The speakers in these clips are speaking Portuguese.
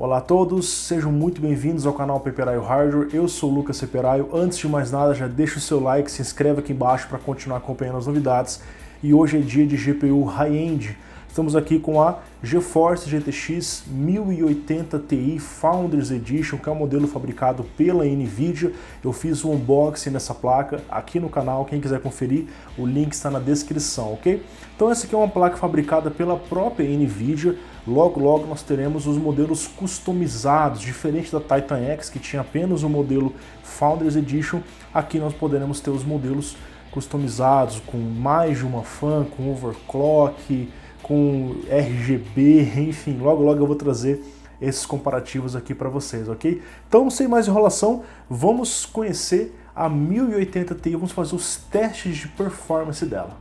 Olá a todos, sejam muito bem-vindos ao canal Peperaio Hardware, eu sou o Lucas Peperaio. Antes de mais nada, já deixa o seu like, se inscreve aqui embaixo para continuar acompanhando as novidades. E hoje é dia de GPU high-end. Estamos aqui com a GeForce GTX 1080 Ti Founders Edition, que é um modelo fabricado pela NVIDIA. Eu fiz um unboxing nessa placa aqui no canal, quem quiser conferir, o link está na descrição, ok? Então essa aqui é uma placa fabricada pela própria NVIDIA. Logo nós teremos os modelos customizados, diferente da Titan X, que tinha apenas o modelo Founders Edition. Aqui nós poderemos ter os modelos customizados, com mais de uma fan, com overclock, com RGB, enfim, logo eu vou trazer esses comparativos aqui para vocês, ok? Então, sem mais enrolação, vamos conhecer a 1080 Ti, vamos fazer os testes de performance dela.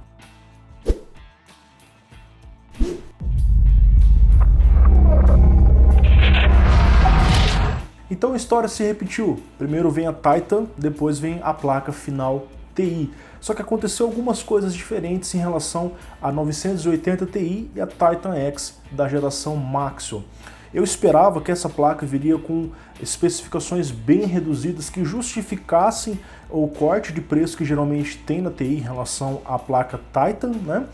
Então a história se repetiu, primeiro vem a Titan, depois vem a placa final Ti. Só que aconteceu algumas coisas diferentes em relação a 980 Ti e a Titan X da geração Maxwell. Eu esperava que essa placa viria com especificações bem reduzidas que justificassem o corte de preço que geralmente tem na TI em relação à placa Titan, né?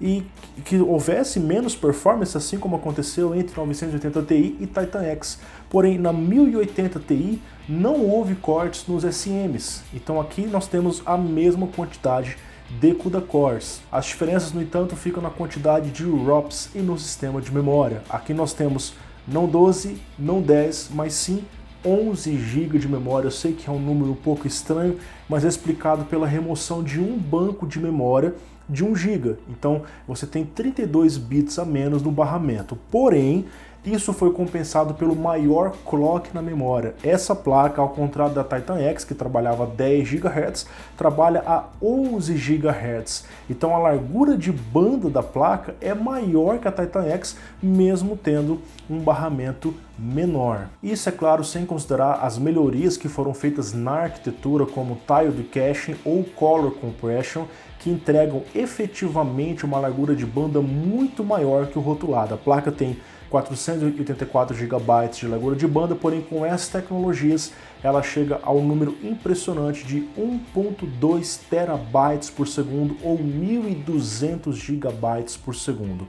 E que houvesse menos performance, assim como aconteceu entre 980 Ti e Titan X. Porém, na 1080 Ti não houve cortes nos SMs, então aqui nós temos a mesma quantidade de CUDA cores. As diferenças, no entanto, ficam na quantidade de ROPs e no sistema de memória. Aqui nós temos não 12, não 10, mas sim 11 GB de memória. Eu sei que é um número um pouco estranho, mas é explicado pela remoção de um banco de memória de 1 GB. Então você tem 32 bits a menos no barramento. Porém, isso foi compensado pelo maior clock na memória. Essa placa, ao contrário da Titan X, que trabalhava a 10 GHz, trabalha a 11 GHz. Então a largura de banda da placa é maior que a Titan X, mesmo tendo um barramento menor. Isso, é claro, sem considerar as melhorias que foram feitas na arquitetura, como Tiled Caching ou Color Compression, que entregam efetivamente uma largura de banda muito maior que o rotulado. A placa tem 484 GB de largura de banda, porém com essas tecnologias ela chega ao número impressionante de 1.2 TB por segundo ou 1.200 GB por segundo.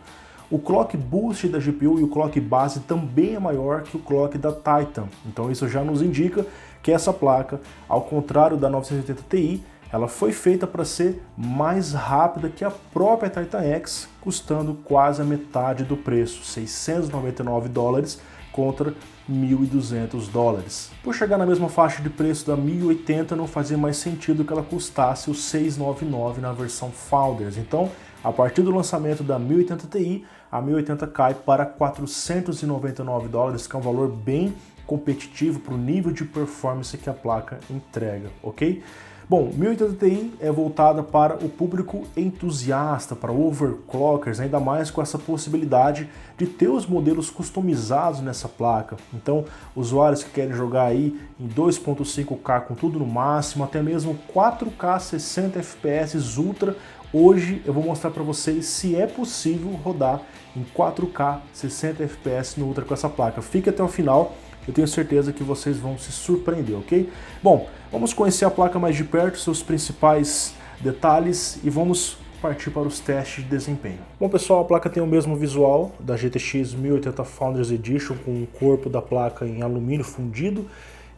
O clock boost da GPU e o clock base também é maior que o clock da Titan, então isso já nos indica que essa placa, ao contrário da 980 Ti, ela foi feita para ser mais rápida que a própria Titan X, custando quase a metade do preço, $699 contra $1.200. Por chegar na mesma faixa de preço da 1080, não fazia mais sentido que ela custasse os $699 na versão Founders. Então, a partir do lançamento da 1080 Ti, a 1080 cai para $499, que é um valor bem competitivo para o nível de performance que a placa entrega, ok? Bom, 1080 Ti é voltada para o público entusiasta, para overclockers, ainda mais com essa possibilidade de ter os modelos customizados nessa placa. Então, usuários que querem jogar aí em 2.5K com tudo no máximo, até mesmo 4K 60 FPS Ultra, hoje eu vou mostrar para vocês se é possível rodar em 4K 60 FPS no Ultra com essa placa. Fique até o final. Eu tenho certeza que vocês vão se surpreender, ok? Bom, vamos conhecer a placa mais de perto, seus principais detalhes e vamos partir para os testes de desempenho. Bom pessoal, a placa tem o mesmo visual da GTX 1080 Founders Edition, com o corpo da placa em alumínio fundido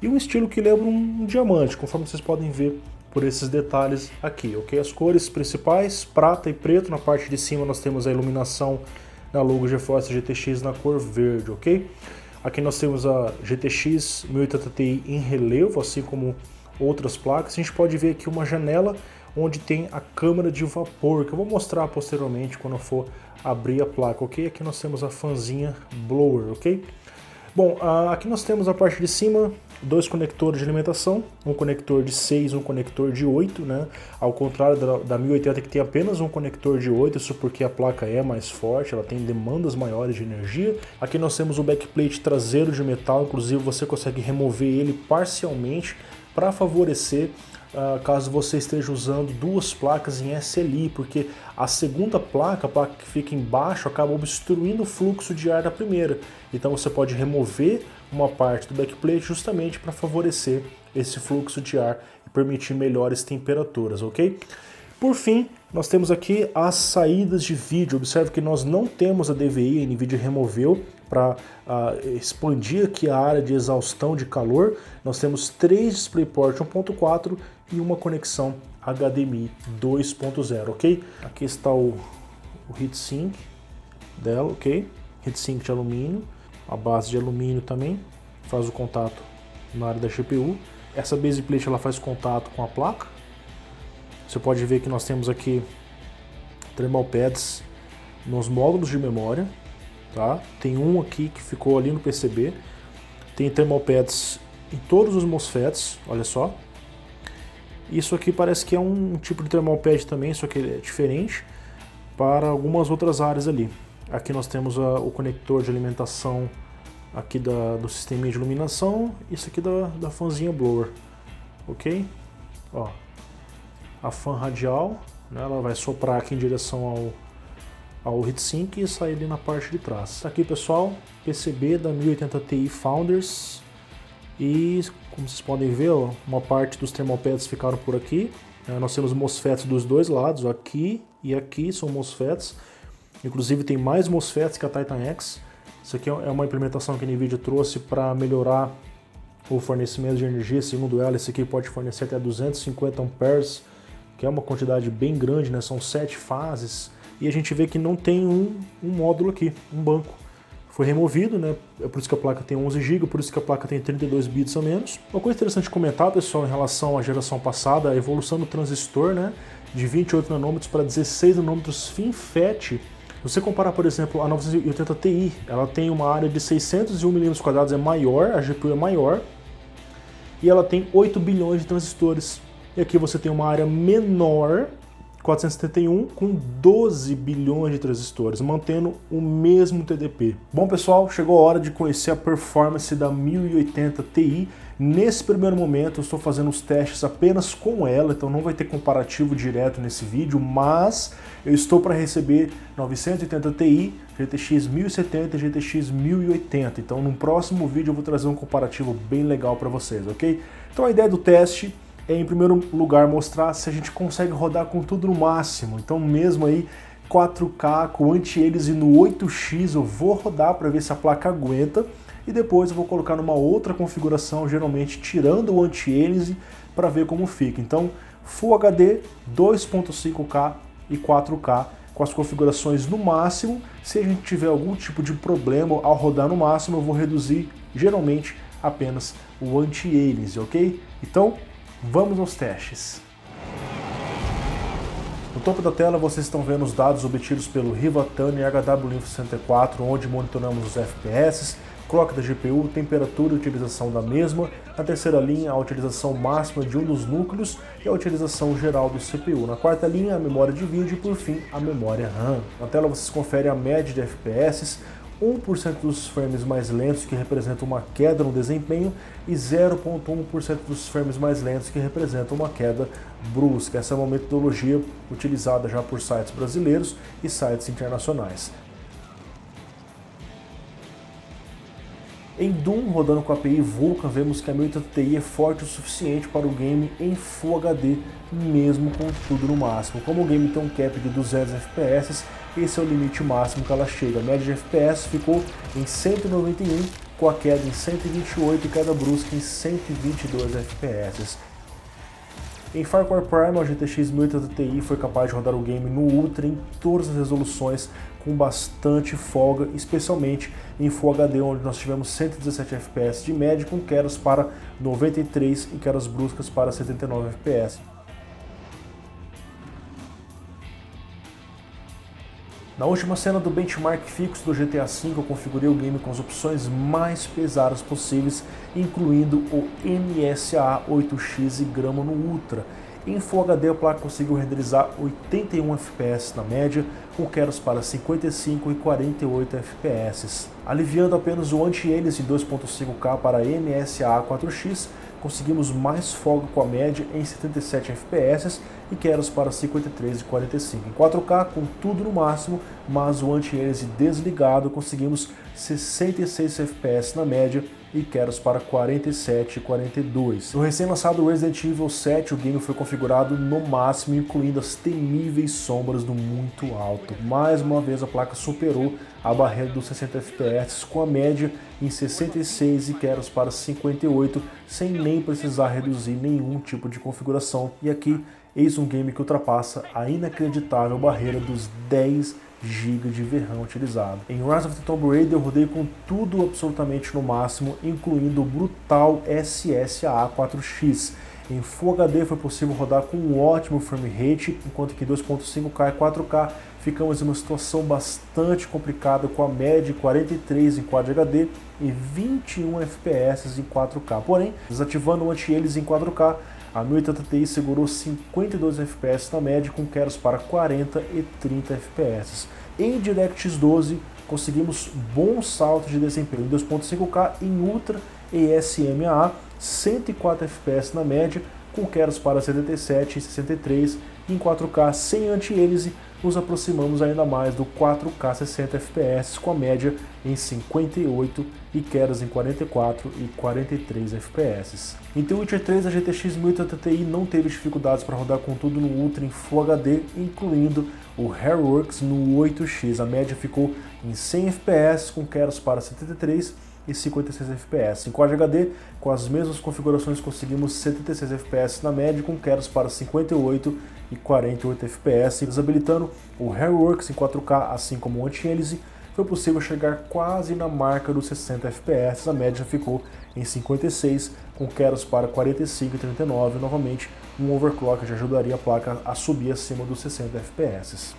e um estilo que lembra um diamante, conforme vocês podem ver por esses detalhes aqui, ok? As cores principais, prata e preto. Na parte de cima nós temos a iluminação da logo GeForce GTX na cor verde, ok? Aqui nós temos a GTX 1080 Ti em relevo, assim como outras placas. A gente pode ver aqui uma janela onde tem a câmara de vapor, que eu vou mostrar posteriormente quando eu for abrir a placa, ok? Aqui nós temos a fanzinha blower, ok? Bom, aqui nós temos a parte de cima, dois conectores de alimentação, um conector de 6 e um conector de 8, né? Ao contrário da 1080 que tem apenas um conector de 8, isso porque a placa é mais forte, ela tem demandas maiores de energia. Aqui nós temos o backplate traseiro de metal, inclusive você consegue remover ele parcialmente para favorecer caso você esteja usando duas placas em SLI, porque a segunda placa, a placa que fica embaixo, acaba obstruindo o fluxo de ar da primeira. Então você pode remover uma parte do backplate justamente para favorecer esse fluxo de ar e permitir melhores temperaturas, ok? Por fim, nós temos aqui as saídas de vídeo. Observe que nós não temos a DVI, a NVIDIA removeu para expandir aqui a área de exaustão de calor. Nós temos 3 DisplayPort 1.4 e uma conexão HDMI 2.0, ok? Aqui está o heatsink dela, ok? Heatsink de alumínio, a base de alumínio também, faz o contato na área da GPU. Essa baseplate ela faz contato com a placa. Você pode ver que nós temos aqui thermal pads nos módulos de memória, tá? Tem um aqui que ficou ali no PCB. Tem thermal pads em todos os MOSFETs, olha só. Isso aqui parece que é um tipo de thermal pad também, só que é diferente para algumas outras áreas ali. Aqui nós temos o conector de alimentação aqui do sistema de iluminação, isso aqui da fanzinha blower, ok? Ó. A fan radial, né, ela vai soprar aqui em direção ao heatsink e sair ali na parte de trás. Aqui, pessoal, PCB da 1080 Ti Founders. E como vocês podem ver, ó, uma parte dos thermal pads ficaram por aqui. Nós temos MOSFETs dos dois lados, aqui e aqui são MOSFETs. Inclusive tem mais MOSFETs que a Titan X. Isso aqui é uma implementação que a NVIDIA trouxe para melhorar o fornecimento de energia. Segundo ela, esse aqui pode fornecer até 250 amperes, que é uma quantidade bem grande, né? São 7 fases, e a gente vê que não tem um módulo aqui, um banco. Foi removido, né? É por isso que a placa tem 11 GB, por isso que a placa tem 32 bits a menos. Uma coisa interessante de comentar, pessoal, em relação à geração passada, a evolução do transistor, né? De 28 nanômetros para 16 nanômetros FinFET. Se você comparar, por exemplo, a 980 Ti, ela tem uma área de 601 mm², é maior, a GPU é maior, e ela tem 8 bilhões de transistores. E aqui você tem uma área menor, 471, com 12 bilhões de transistores, mantendo o mesmo TDP. Bom, pessoal, chegou a hora de conhecer a performance da 1080 Ti. Nesse primeiro momento eu estou fazendo os testes apenas com ela, então não vai ter comparativo direto nesse vídeo, mas eu estou para receber 980 Ti, GTX 1070 e GTX 1080. Então no próximo vídeo eu vou trazer um comparativo bem legal para vocês, ok? Então a ideia do teste é, em primeiro lugar, mostrar se a gente consegue rodar com tudo no máximo. Então mesmo aí 4K com anti-aliasing no 8x eu vou rodar para ver se a placa aguenta, e depois eu vou colocar numa outra configuração, geralmente tirando o anti-aliasing, para ver como fica. Então Full HD, 2.5K e 4K com as configurações no máximo. Se a gente tiver algum tipo de problema ao rodar no máximo, eu vou reduzir geralmente apenas o anti-aliasing, ok? Então vamos aos testes. No topo da tela vocês estão vendo os dados obtidos pelo Rivatana e HWinfo64, onde monitoramos os FPS, clock da GPU, temperatura e utilização da mesma. Na terceira linha, a utilização máxima de um dos núcleos e a utilização geral do CPU. Na quarta linha, a memória de vídeo e, por fim, a memória RAM. Na tela vocês conferem a média de FPS, 1% dos frames mais lentos, que representam uma queda no desempenho, e 0,1% dos frames mais lentos, que representam uma queda brusca. Essa é uma metodologia utilizada já por sites brasileiros e sites internacionais. Em Doom, rodando com a API Vulkan, vemos que a 1080 Ti é forte o suficiente para o game em Full HD, mesmo com tudo no máximo. Como o game tem um cap de 200 FPS, esse é o limite máximo que ela chega. A média de FPS ficou em 191, com a queda em 128 e queda brusca em 122 FPS. Em Far Cry Primal, a GTX 1080 Ti foi capaz de rodar o game no Ultra em todas as resoluções com bastante folga, especialmente em Full HD, onde nós tivemos 117 FPS de média, com quedas para 93 e quedas bruscas para 79 FPS. Na última cena do benchmark fixo do GTA V, eu configurei o game com as opções mais pesadas possíveis, incluindo o NSA 8X e Grama no Ultra. Em Full HD, a placa conseguiu renderizar 81 FPS na média, com quedas para 55 e 48 FPS. Aliviando apenas o anti-aliasing 2.5K para NSA 4X, conseguimos mais folga com a média em 77 FPS e queros para 53 e 45. Em 4K, com tudo no máximo, mas o anti-aliasing desligado, conseguimos 66 FPS na média e queros para 47 e 42. No recém-lançado Resident Evil 7, o game foi configurado no máximo, incluindo as temíveis sombras do muito alto. Mais uma vez a placa superou a barreira dos 60 FPS com a média em 66 e queros para 58, sem nem precisar reduzir nenhum tipo de configuração. E aqui, eis um game que ultrapassa a inacreditável barreira dos 10 GB de VRAM utilizado. Em Rise of the Tomb Raider eu rodei com tudo absolutamente no máximo, incluindo o brutal SSAA 4X. Em Full HD foi possível rodar com um ótimo frame rate, enquanto que 2.5K e 4K ficamos em uma situação bastante complicada com a média de 43 em Quad HD e 21 FPS em 4K. Porém, desativando o anti-aliasing em 4K, a 1080 Ti segurou 52 FPS na média, com queros para 40 e 30 FPS. Em DirectX 12, conseguimos bons saltos de desempenho em 2.5K em Ultra e SMAA, 104 FPS na média, com queros para 77 e 63, e em 4K sem anti-aliasing, nos aproximamos ainda mais do 4K 60 FPS, com a média em 58 e quedas em 44 e 43 FPS. Em The Witcher 3, a GTX 1080 Ti não teve dificuldades para rodar com tudo no Ultra em Full HD, incluindo o Hairworks no 8X. A média ficou em 100 FPS, com quedas para 73 e 56 FPS. Em Quad HD, com as mesmas configurações, conseguimos 76 FPS na média, com quedas para 58 e 48 FPS. Desabilitando o Hairworks em 4K, assim como o anti-aliasing, foi possível chegar quase na marca dos 60 FPS. A média ficou em 56, com quedas para 45 e 39. Novamente, um overclock já ajudaria a placa a subir acima dos 60 FPS.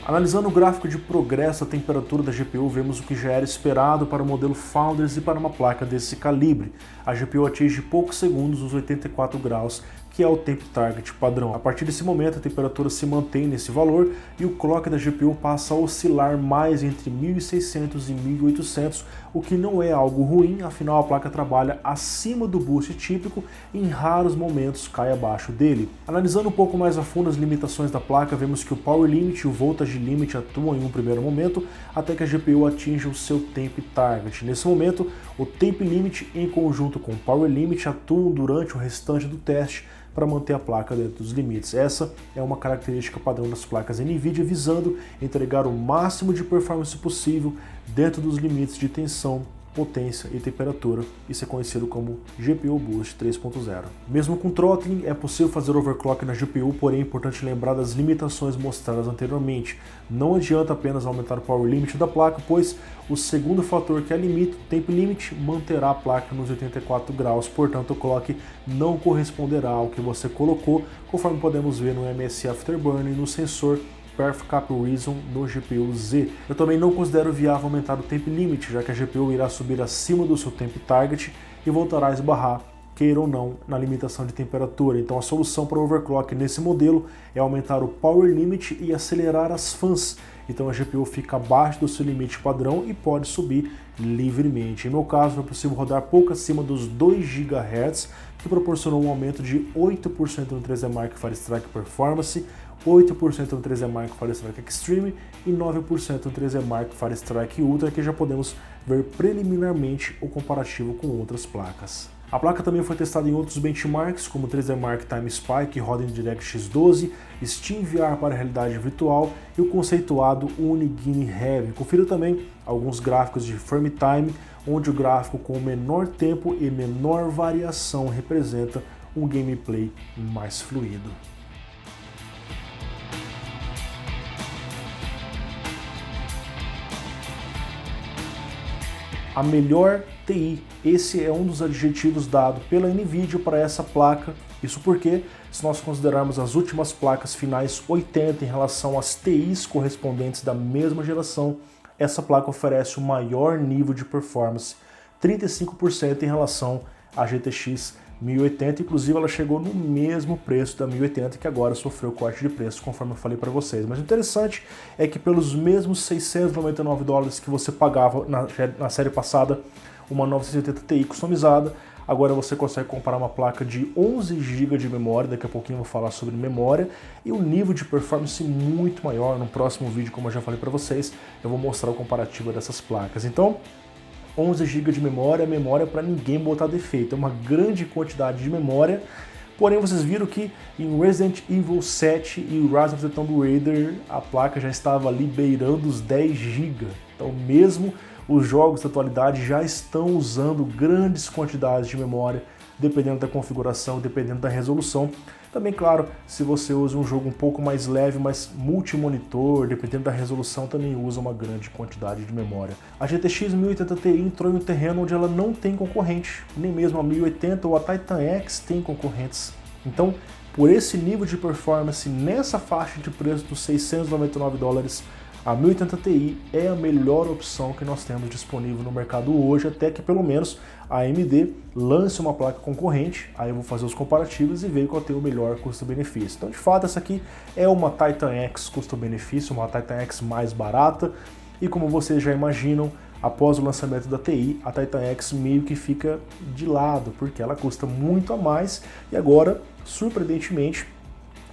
Analisando o gráfico de progresso da temperatura da GPU, vemos o que já era esperado para o modelo Founders e para uma placa desse calibre. A GPU atinge poucos segundos os 84 graus, que é o tempo target padrão. A partir desse momento, a temperatura se mantém nesse valor e o clock da GPU passa a oscilar mais entre 1600 e 1800, o que não é algo ruim, afinal a placa trabalha acima do boost típico e em raros momentos cai abaixo dele. Analisando um pouco mais a fundo as limitações da placa, vemos que o Power Limit e o Voltage Limit atuam em um primeiro momento, até que a GPU atinja o seu Temp Target. Nesse momento, o Temp Limit em conjunto com o Power Limit atuam durante o restante do teste para manter a placa dentro dos limites. Essa é uma característica padrão das placas NVIDIA, visando entregar o máximo de performance possível dentro dos limites de tensão, potência e temperatura. Isso é conhecido como GPU Boost 3.0. Mesmo com throttling, é possível fazer overclock na GPU, porém é importante lembrar das limitações mostradas anteriormente. Não adianta apenas aumentar o power limit da placa, pois o segundo fator, que é limite, o temp limit, manterá a placa nos 84 graus, portanto o clock não corresponderá ao que você colocou, conforme podemos ver no MSI Afterburner e no sensor Perf Cap Reason no GPU Z. Eu também não considero viável aumentar o Temp Limit, já que a GPU irá subir acima do seu Temp Target e voltará a esbarrar, queira ou não, na limitação de temperatura. Então a solução para o overclock nesse modelo é aumentar o Power Limit e acelerar as fãs. Então a GPU fica abaixo do seu limite padrão e pode subir livremente. Em meu caso, é possível rodar pouco acima dos 2 GHz, que proporcionou um aumento de 8% no 3D Mark Fire Strike Performance, 8% no 3D Mark Fire Strike Extreme e 9% no 3D Mark Fire Strike Ultra, que já podemos ver preliminarmente o comparativo com outras placas. A placa também foi testada em outros benchmarks, como 3D Mark Time Spy, que roda em DirectX 12, SteamVR para realidade virtual e o conceituado Unigine Heavy. Confira também alguns gráficos de Frame Time, onde o gráfico com menor tempo e menor variação representa um gameplay mais fluido. A melhor TI. Esse é um dos adjetivos dado pela NVIDIA para essa placa. Isso porque, se nós considerarmos as últimas placas finais 80 em relação às TIs correspondentes da mesma geração, essa placa oferece o maior nível de performance, 35% em relação à GTX 1080, inclusive ela chegou no mesmo preço da 1080, que agora sofreu corte de preço, conforme eu falei para vocês. Mas o interessante é que pelos mesmos 699 dólares que você pagava na série passada, uma 980 Ti customizada, agora você consegue comprar uma placa de 11 GB de memória, daqui a pouquinho eu vou falar sobre memória, e um nível de performance muito maior. No próximo vídeo, como eu já falei para vocês, eu vou mostrar o comparativo dessas placas. Então, 11 GB de memória, memória para ninguém botar defeito, é uma grande quantidade de memória, porém vocês viram que em Resident Evil 7 e Rise of the Tomb Raider a placa já estava ali beirando os 10 GB, então mesmo os jogos da atualidade já estão usando grandes quantidades de memória, dependendo da configuração, dependendo da resolução. Também, claro, se você usa um jogo um pouco mais leve, mas multimonitor, dependendo da resolução, também usa uma grande quantidade de memória. A GTX 1080 Ti entrou em um terreno onde ela não tem concorrente, nem mesmo a 1080 ou a Titan X tem concorrentes. Então, por esse nível de performance, nessa faixa de preço dos 699 dólares, a 1080 Ti é a melhor opção que nós temos disponível no mercado hoje, até que pelo menos a AMD lance uma placa concorrente, aí eu vou fazer os comparativos e ver qual tem o melhor custo-benefício. Então, de fato, essa aqui é uma Titan X custo-benefício, uma Titan X mais barata, e como vocês já imaginam, após o lançamento da TI, a Titan X meio que fica de lado, porque ela custa muito a mais, e agora, surpreendentemente,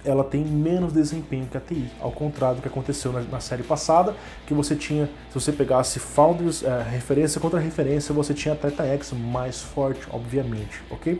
ela tem menos desempenho que a TI, ao contrário do que aconteceu na série passada, que você tinha, se você pegasse Founders, referência contra referência, você tinha a Titan X mais forte, obviamente, ok?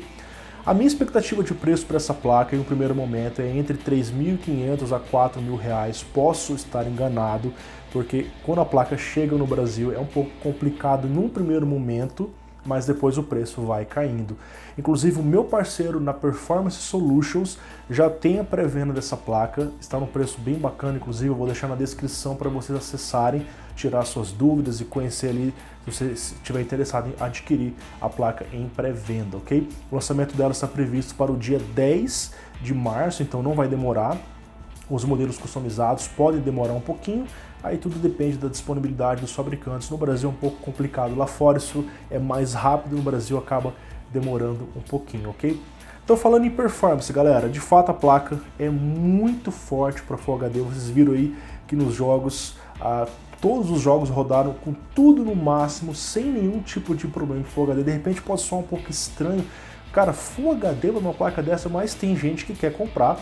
A minha expectativa de preço para essa placa, em um primeiro momento, é entre 3.500 a 4.000 reais. Posso estar enganado, porque quando a placa chega no Brasil é um pouco complicado num primeiro momento, mas depois o preço vai caindo. Inclusive o meu parceiro na Performance Solutions já tem a pré-venda dessa placa, está num preço bem bacana, inclusive eu vou deixar na descrição para vocês acessarem, tirar suas dúvidas e conhecer ali, se você estiver interessado em adquirir a placa em pré-venda, ok? O lançamento dela está previsto para o dia 10 de março, então não vai demorar. Os modelos customizados podem demorar um pouquinho, aí tudo depende da disponibilidade dos fabricantes. No Brasil é um pouco complicado, lá fora isso é mais rápido, no Brasil acaba demorando um pouquinho, ok? Então, falando em performance, galera, de fato a placa é muito forte para Full HD. Vocês viram aí que nos jogos, todos os jogos rodaram com tudo no máximo, sem nenhum tipo de problema em Full HD. De repente pode soar um pouco estranho, cara, Full HD para uma placa dessa, mas tem gente que quer comprar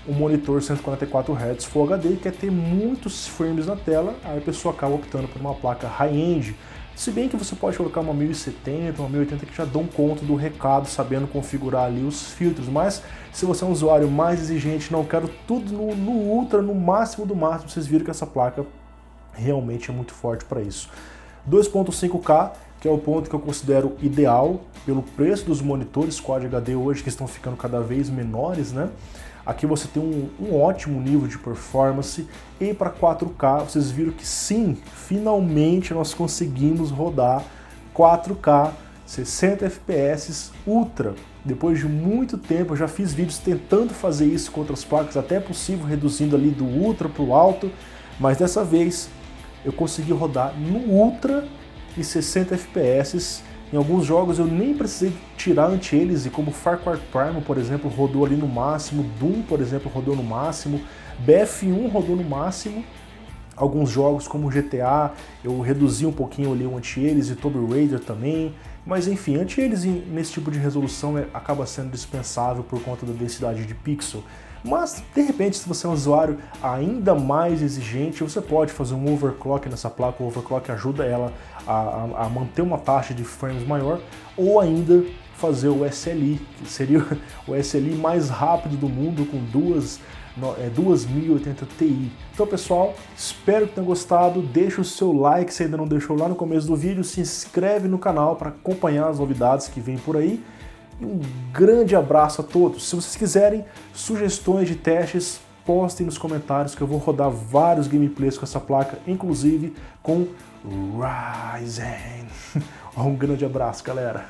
um monitor 144 Hz Full HD e quer ter muitos frames na tela, aí a pessoa acaba optando por uma placa high-end. Se bem que você pode colocar uma 1070, uma 1080 que já dão conta do recado, sabendo configurar ali os filtros, mas se você é um usuário mais exigente, não quero tudo no ultra, no máximo do máximo, vocês viram que essa placa realmente é muito forte para isso. 2.5K, que é o ponto que eu considero ideal pelo preço dos monitores Quad HD hoje, que estão ficando cada vez menores, né? Aqui você tem um ótimo nível de performance, e para 4K vocês viram que sim, finalmente nós conseguimos rodar 4K, 60 FPS Ultra. Depois de muito tempo, eu já fiz vídeos tentando fazer isso com outras placas, até é possível reduzindo ali do Ultra para o alto, mas dessa vez eu consegui rodar no Ultra e 60 FPS. Em alguns jogos eu nem precisei tirar anti-aliasing, como Far Cry Primal, por exemplo, rodou ali no máximo, Doom, por exemplo, rodou no máximo, BF1 rodou no máximo. Alguns jogos como GTA, eu reduzi um pouquinho ali o anti-aliasing, Tomb Raider também, mas enfim, anti-aliasing nesse tipo de resolução acaba sendo dispensável por conta da densidade de pixel. Mas, de repente, se você é um usuário ainda mais exigente, você pode fazer um overclock nessa placa. O overclock ajuda ela a manter uma taxa de frames maior, ou ainda fazer o SLI, que seria o SLI mais rápido do mundo, com duas 1080 Ti. Então, pessoal, espero que tenham gostado. Deixa o seu like se ainda não deixou lá no começo do vídeo, se inscreve no canal para acompanhar as novidades que vem por aí. E um grande abraço a todos. Se vocês quiserem sugestões de testes, postem nos comentários que eu vou rodar vários gameplays com essa placa, inclusive com Ryzen. Um grande abraço, galera.